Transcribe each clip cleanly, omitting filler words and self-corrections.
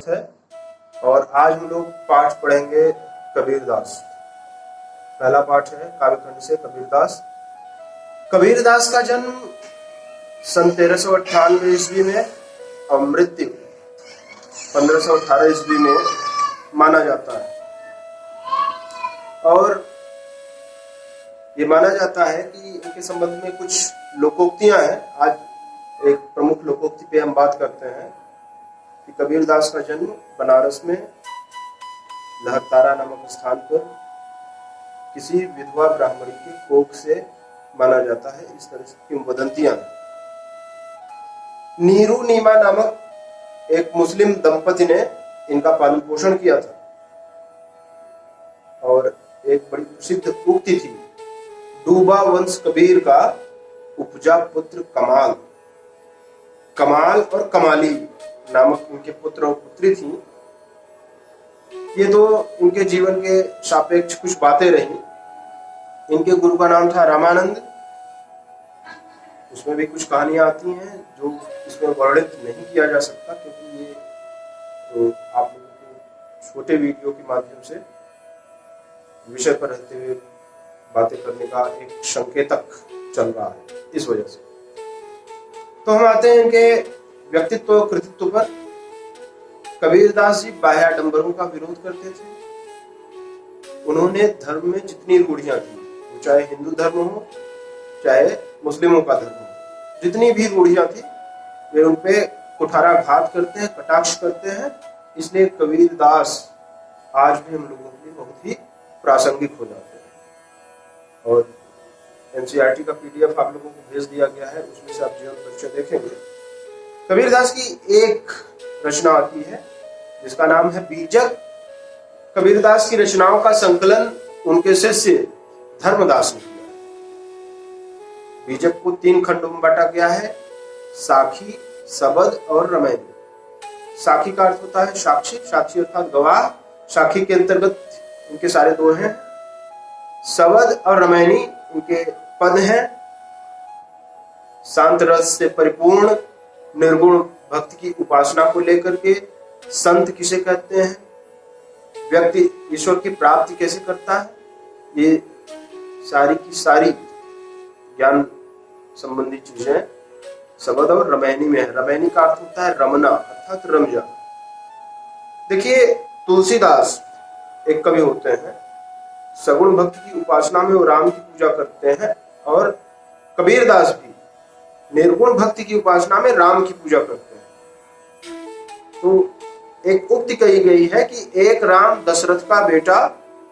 है और आज हम लोग पाठ पढ़ेंगे कबीरदास। पहला पाठ है काव्यखंड से कबीरदास। कबीरदास का जन्म सन 1398 ईस्वी में और मृत्यु 1518 ईस्वी में माना जाता है। और ये माना जाता है कि इनके संबंध में कुछ लोकोक्तियां हैं। आज एक प्रमुख लोकोक्ति पे हम बात करते हैं कि कबीरदास का जन्म बनारस में लहरतारा नामक स्थान पर किसी विधवा ब्राह्मणी के कोख से माना जाता है। इस तरह की किंवदंतियां हैं। नीरू नीमा नामक एक मुस्लिम दंपति ने इनका पालन पोषण किया था और एक बड़ी प्रसिद्ध उक्ति थी, डूबा वंश कबीर का उपजा पुत्र कमाल। कमाल और कमाली नामक इनके पुत्र और पुत्री थी। ये तो इनके जीवन के सापेक्ष कुछ बातें रही। इनके गुरु का नाम था रामानंद। उसमें भी कुछ कहानियां आती हैं जो इसमें वर्णित नहीं किया जा सकता, क्योंकि ये तो आप लोगों को छोटे वीडियो के माध्यम से विषय पर रहते हुए बातें करने का एक संकेतक चल रहा है, इस वजह से। तो हम आते हैं इनके व्यक्तित्व और कृतित्व पर। कबीरदास जी बाह्याडंबरों का विरोध करते थे। उन्होंने धर्म में जितनी रूढ़ियां थी, चाहे हिंदू धर्म हो चाहे मुस्लिमों का धर्म हो, जितनी भी रूढ़ियां थी वे उन पे कुठाराघात करते हैं, कटाक्ष करते हैं। इसलिए कबीरदास आज भी हम लोगों के लिए बहुत ही प्रासंगिक हो जाते हैं। और एनसीईआरटी का पीडीएफ आप लोगों को भेज दिया गया है, उसमें से आप जीवन परिचय देखेंगे। कबीरदास की एक रचना आती है जिसका नाम है बीजक। कबीरदास की रचनाओं का संकलन उनके शिष्य धर्मदास ने किया है। बीजक को 3 खंडों में बांटा गया है, साखी, सबद और रमैनी। साखी का अर्थ होता है साक्षी, साक्षी अर्थात गवाह। साखी के अंतर्गत इनके सारे 2 हैं। सबद और रमैनी इनके पद हैं। शांत रस से परिपूर्ण निर्गुण भक्ति की उपासना को लेकर के संत किसे कहते हैं, व्यक्ति ईश्वर की प्राप्ति कैसे करता है, ये सारी की सारी ज्ञान संबंधी चीजें सबद और रमैनी में है। रमैनी का अर्थ होता है रमना, अर्थात रम जाना। देखिए, तुलसीदास एक कवि होते हैं, सगुण भक्ति की उपासना में वो राम की पूजा करते हैं, और कबीरदास भी निर्गुण भक्ति की उपासना में राम की पूजा करते हैं। तो एक उक्ति कही गई है कि एक राम दशरथ का बेटा,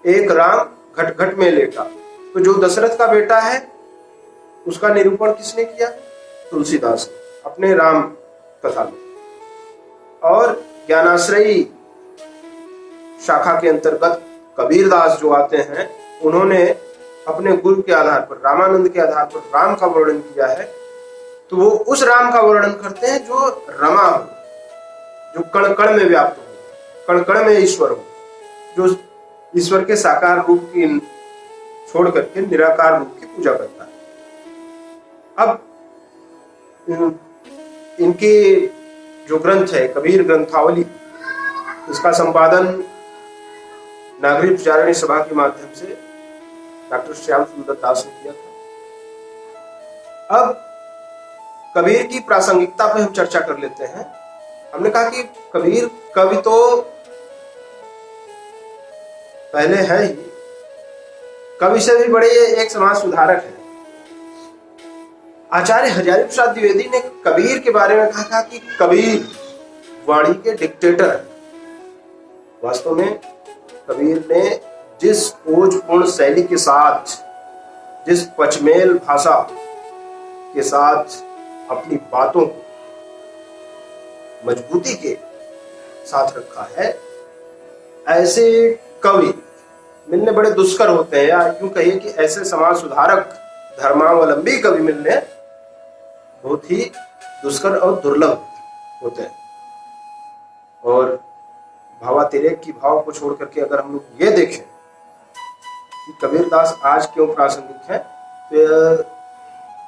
एक राम घट घट में लेटा। तो जो दशरथ का बेटा है उसका निरूपण किसने किया? तुलसीदास ने अपने राम कथा में। और ज्ञानाश्रयी शाखा के अंतर्गत कबीरदास जो आते हैं, उन्होंने अपने गुरु के आधार पर, रामानंद के आधार पर राम का वर्णन किया है। तो वो उस राम का वर्णन करते हैं जो रमा हो, जो कण कण में व्याप्त हो, कण कण में ईश्वर हो, जो ईश्वर के साकार रूप की छोड़ करके निराकार रूप की पूजा करता है। अब इनके जो ग्रंथ है कबीर ग्रंथावली, इसका संपादन नागरिक प्रचारणी सभा के माध्यम से डॉक्टर श्याम सुंदर दास ने किया था। अब कबीर की प्रासंगिकता पे हम चर्चा कर लेते हैं। हमने कहा कि कबीर कवि तो पहले है ही, कवि से भी बड़े एक समाज सुधारक है। आचार्य हजारी प्रसाद द्विवेदी ने कबीर के बारे में कहा था कि कबीर वाणी के डिक्टेटर है। वास्तव में कबीर ने जिस ओजपूर्ण शैली के साथ, जिस पचमेल भाषा के साथ अपनी बातों को मजबूती के साथ रखा है, ऐसे कवि मिलने बड़े दुष्कर होते हैं, या यूं कहिए कि ऐसे समाज सुधारक, धर्मावलंबी कवि मिलने बहुत ही दुष्कर और दुर्लभ होते हैं। और भावातिरेक की भाव को छोड़ करके अगर हम लोग ये देखें कि कबीरदास आज क्यों प्रासंगिक है, तो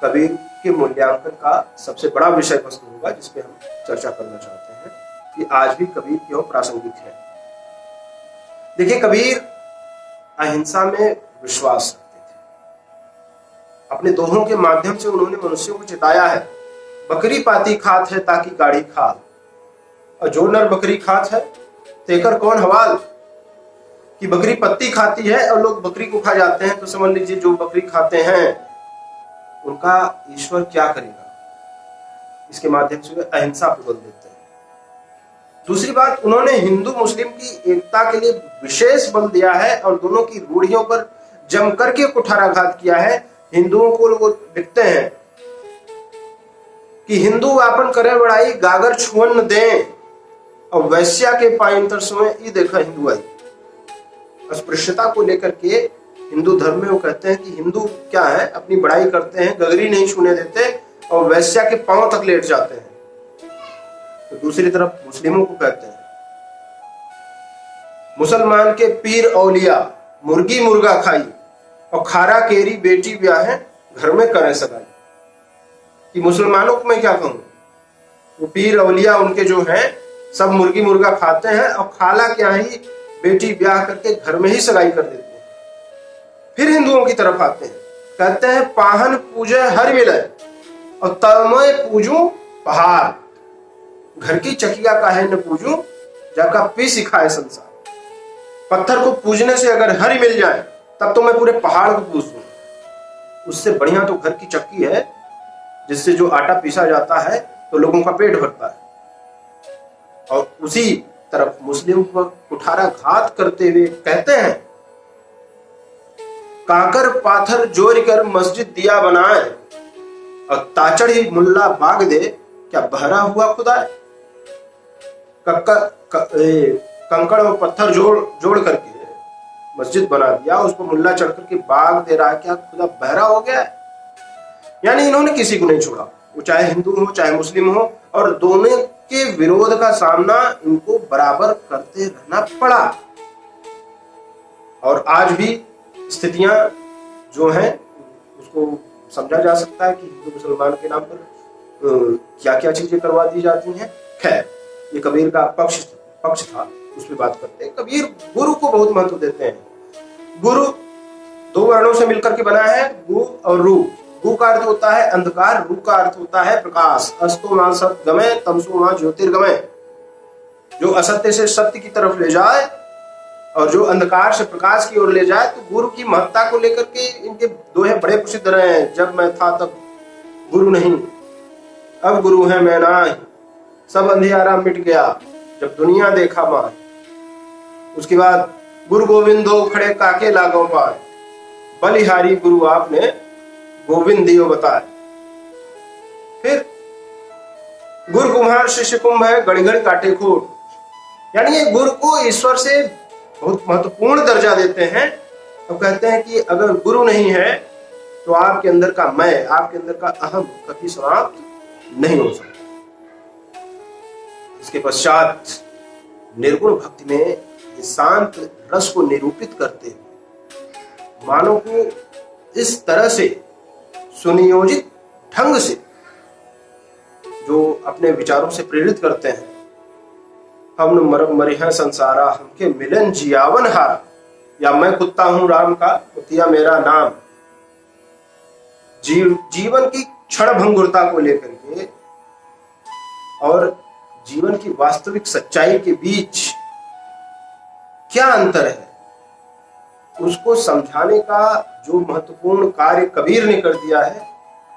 कबीर के मूल्यांकन का सबसे बड़ा विषय वस्तु होगा जिसपे हम चर्चा करना चाहते हैं। कि आज भी कबीर क्यों प्रासंगिक है। देखिए, कबीर अहिंसा में विश्वास रखते थे। अपने दोहों के माध्यम से उन्होंने मनुष्यों को चिताया है, बकरी पाती खात है ताकि गाढ़ी खाल, और जो नर बकरी खात है तेकर कौन हवाल। कि बकरी पत्ती खाती है और लोग बकरी को खा जाते हैं, तो समझ लीजिए जो बकरी खाते हैं उनका ईश्वर क्या करेगा। इसके माध्यम से वे अहिंसा पर बल देते हैं। दूसरी बात, उन्होंने हिंदू मुस्लिम की एकता के लिए विशेष बल दिया है और दोनों की रूढ़ियों पर जम करके कुठाराघात किया है। हिंदुओं को वो लिखते हैं कि हिंदू आपन करे बड़ाई गागर छुअन न दें, और वैश्या के पायंतर सोए ये देखा हिंदू आई। अस्पृश्यता को लेकर के हिंदू धर्म में वो कहते हैं कि हिंदू क्या है, अपनी बड़ाई करते हैं, गगरी नहीं छूने देते और वैश्या के पांव तक लेट जाते हैं। तो दूसरी तरफ मुस्लिमों को कहते हैं मुसलमान के पीर औलिया मुर्गी मुर्गा खाई और खारा केरी बेटी ब्याह घर में करें सगाई। कि मुसलमानों को मैं क्या कहूं, वो पीर औलिया उनके जो हैं सब मुर्गी मुर्गा खाते हैं और खाला क्या ही बेटी ब्याह करके घर में ही सगाई कर देते हैं। फिर हिंदुओं की तरफ आते हैं, कहते हैं पाहन पूजे हर मिलय और तमय पूजू पहाड़, घर की चकिया का है न पूजू जाका पी सिखाए संसार। पत्थर को पूजने से अगर हरि मिल जाए तब तो मैं पूरे पहाड़ को पूज दूं। उससे बढ़िया तो घर की चक्की है जिससे जो आटा पीसा जाता है तो लोगों का पेट भरता है। और उसी तरफ मुस्लिम पर कुठाराघात करते हुए कहते हैं काकर पाथर जोड़ कर मस्जिद दिया बनाए और ताचड़ ही मुल्ला बाग दे क्या बहरा हुआ खुदा है। कंकड़ और पत्थर जोड़ करके मस्जिद बना दिया, उस पर मुल्ला चढ़ करके बाग दे रहा है, क्या खुदा बहरा हो गया है। यानी इन्होंने किसी को नहीं छोड़ा, वो चाहे हिंदू हो चाहे मुस्लिम हो, और दोनों के विरोध का सामना इनको बराबर करते रहना पड़ा। और आज भी स्थितियां जो हैं उसको समझा जा सकता है कि हिंदू मुसलमान के नाम पर क्या क्या चीजें करवा दी जाती हैं। खैर, ये कबीर का पक्ष था, उस पर बात करते हैं। कबीर गुरु को बहुत महत्व देते हैं। गुरु दो वर्णों से मिलकर के बना है, गु और रू। गु का अर्थ होता है अंधकार, रू का अर्थ होता है प्रकाश। अस्तो मां सत गमय तमसो मां ज्योतिर्गमय, जो असत्य से सत्य की तरफ ले जाए और जो अंधकार से प्रकाश की ओर ले जाए। तो गुरु की महत्ता को लेकर के इनके दोहे बड़े प्रसिद्ध रहे हैं। जब मैं था तब गुरु नहीं, अब गुरु है मैं नाही, सब अंधियारा मिट गया जब दुनिया देखा मां। उसके बाद गुरु गोविंदो खड़े काके लागो पाए, बलिहारी गुरु आपने गोविंद दियो बताए। फिर गुरु कुम्हार शिष्य कुंभ है, गड़ी गड़ी काटे खोट। यानी ये गुरु को ईश्वर से बहुत महत्वपूर्ण दर्जा देते हैं और कहते हैं कि अगर गुरु नहीं है तो आपके अंदर का मैं, आपके अंदर का अहम कभी समाप्त नहीं हो सकता। इसके पश्चात निर्गुण भक्ति में शांत रस को निरूपित करते हुए मानव को इस तरह से सुनियोजित ढंग से जो अपने विचारों से प्रेरित करते हैं, हम मरम मरिह संसारा हमके मिलन जियावन हारा, या मैं कुत्ता हूं राम का कुतिया मेरा नाम। जीवन की क्षण भंगुरता को लेकर के और जीवन की वास्तविक सच्चाई के बीच क्या अंतर है, उसको समझाने का जो महत्वपूर्ण कार्य कबीर ने कर दिया है,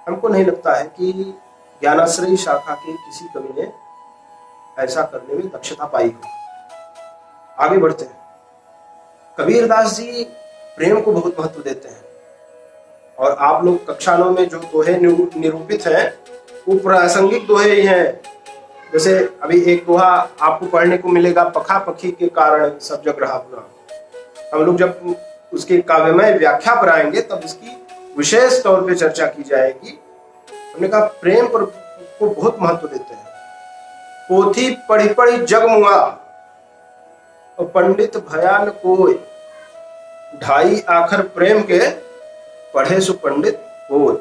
हमको नहीं लगता है कि ज्ञानाश्रयी शाखा के किसी कवि ने ऐसा करने में दक्षता पाई हो। आगे बढ़ते हैं। कबीरदास जी प्रेम को बहुत महत्व देते हैं और आप लोग कक्षा 9 में जो दोहे निरूपित हैं वो प्रासंगिक दोहे ही हैं। जैसे अभी एक दोहा आपको पढ़ने को मिलेगा, पखा पखी के कारण सब जग रहा अपना। हम लोग जब उसके काव्यमय व्याख्या पर आएंगे तब इसकी विशेष तौर पे चर्चा की जाएगी। हमने कहा प्रेम पर को बहुत महत्व देते हैं। पोथी पढ़ी पढ़ी जग मुआ और पंडित भयान कोय, ढाई आखर प्रेम के पढ़े सु पंडित होय।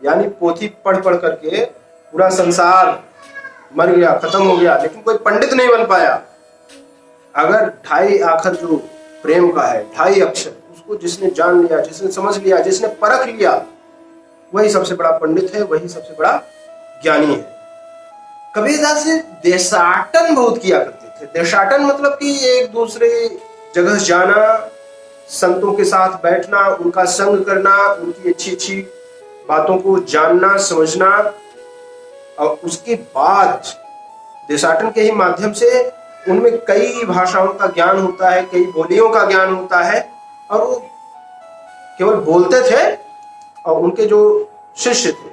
यानी पोथी पढ़ पढ़ करके पूरा संसार मर गया, खत्म हो गया, लेकिन कोई पंडित नहीं बन पाया। अगर 2.5 अक्षर जो प्रेम का है, 2.5 अक्षर, उसको जिसने जान लिया, जिसने समझ लिया, जिसने परख लिया, वही सबसे बड़ा पंडित है, वही सबसे बड़ा ज्ञानी है। कबीरदास देशाटन बहुत किया करते थे। देशाटन मतलब कि एक दूसरे जगह जाना, संतों के साथ बैठना, उनका संग करना, उनकी अच्छी अच्छी बातों को जानना, समझना, और उसके बाद देशाटन के ही माध्यम से उनमें कई भाषाओं का ज्ञान होता है, कई बोलियों का ज्ञान होता है, और वो केवल बोलते थे। और उनके जो शिष्य थे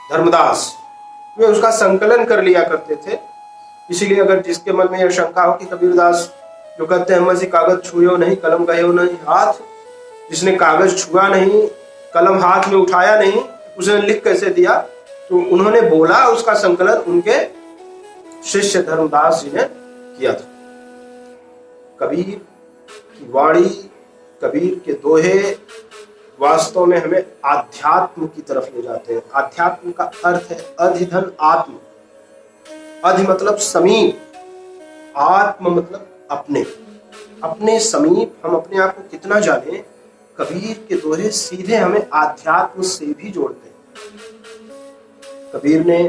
धर्मदास, वे उसका संकलन कर लिया करते थे। इसीलिए अगर जिसके मन में यह शंका हो कि कबीरदास जो कहते हैं मसी कागज छुयो नहीं, कलम गयो नहीं हाथ, जिसने कागज छुआ नहीं, कलम हाथ में उठाया नहीं, उसने लिख कैसे दिया? तो उन्होंने बोला, उसका संकलन उनके शिष्य धर्मदास जी ने किया था। कबीर की वाणी, कबीर के दोहे वास्तव में हमें आध्यात्म की तरफ ले जाते हैं। आध्यात्म का अर्थ है अधिधन आत्म। अधि मतलब समीप, आत्म मतलब अपने, अपने समीप हम अपने आप को कितना जाने। कबीर के दोहे सीधे हमें आध्यात्म से भी जोड़ते हैं। कबीर ने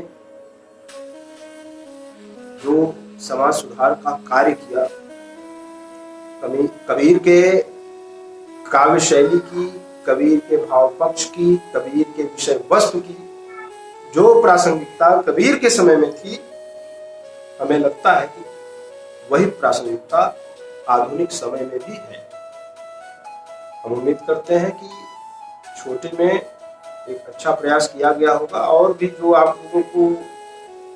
जो समाज सुधार का कार्य किया, कबीर के काव्य शैली की, कबीर के भाव पक्ष की, कबीर के विषय वस्तु की जो प्रासंगिकता कबीर के समय में थी, हमें लगता है कि वही प्रासंगिकता आधुनिक समय में भी है। हम उम्मीद करते हैं कि छोटे में एक अच्छा प्रयास किया गया होगा, और भी जो आप लोगों को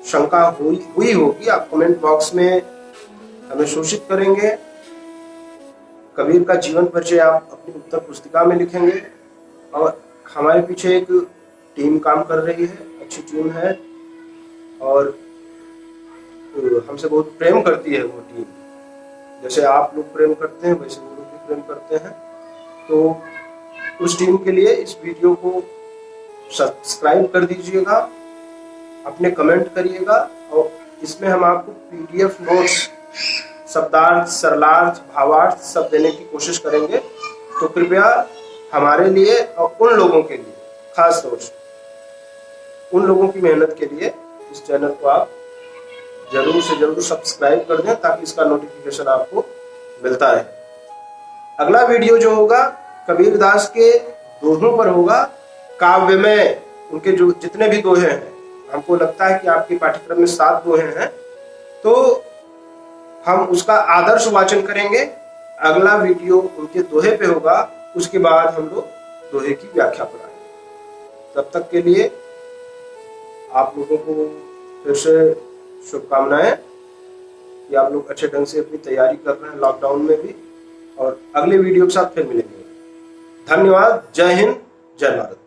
शंका हुई होगी, आप कमेंट बॉक्स में हमें सूचित करेंगे। कबीर का जीवन परिचय आप अपनी उत्तर पुस्तिका में लिखेंगे, और हमारे पीछे एक टीम काम कर रही है, अच्छी टीम है, और हमसे बहुत प्रेम करती है वो टीम। जैसे आप लोग प्रेम करते हैं, वैसे वो लोग भी प्रेम करते हैं। तो उस टीम के लिए इस वीडियो को सब्सक्राइब कर दीजिएगा, अपने कमेंट करिएगा, और इसमें हम आपको PDF नोट्स, शब्दार्थ, सरलार्थ, भावार्थ सब देने की कोशिश करेंगे। तो कृपया हमारे लिए और उन लोगों के लिए, खास तौर से उन लोगों की मेहनत के लिए इस चैनल को आप जरूर से जरूर सब्सक्राइब कर दें, ताकि इसका नोटिफिकेशन आपको मिलता रहे। अगला वीडियो जो होगा कबीरदास के दोहों पर होगा। काव्य में उनके जो जितने भी दोहे हैं, हमको लगता है कि आपके पाठ्यक्रम में 7 दोहे हैं, तो हम उसका आदर्श वाचन करेंगे। अगला वीडियो उनके दोहे पे होगा, उसके बाद हम लोग दोहे की व्याख्या पर आएंगे। तब तक के लिए आप लोगों को फिर से शुभकामनाएं कि आप लोग अच्छे ढंग से अपनी तैयारी कर रहे हैं लॉकडाउन में भी, और अगले वीडियो के साथ फिर मिलेंगे। धन्यवाद। जय हिंद, जय भारत।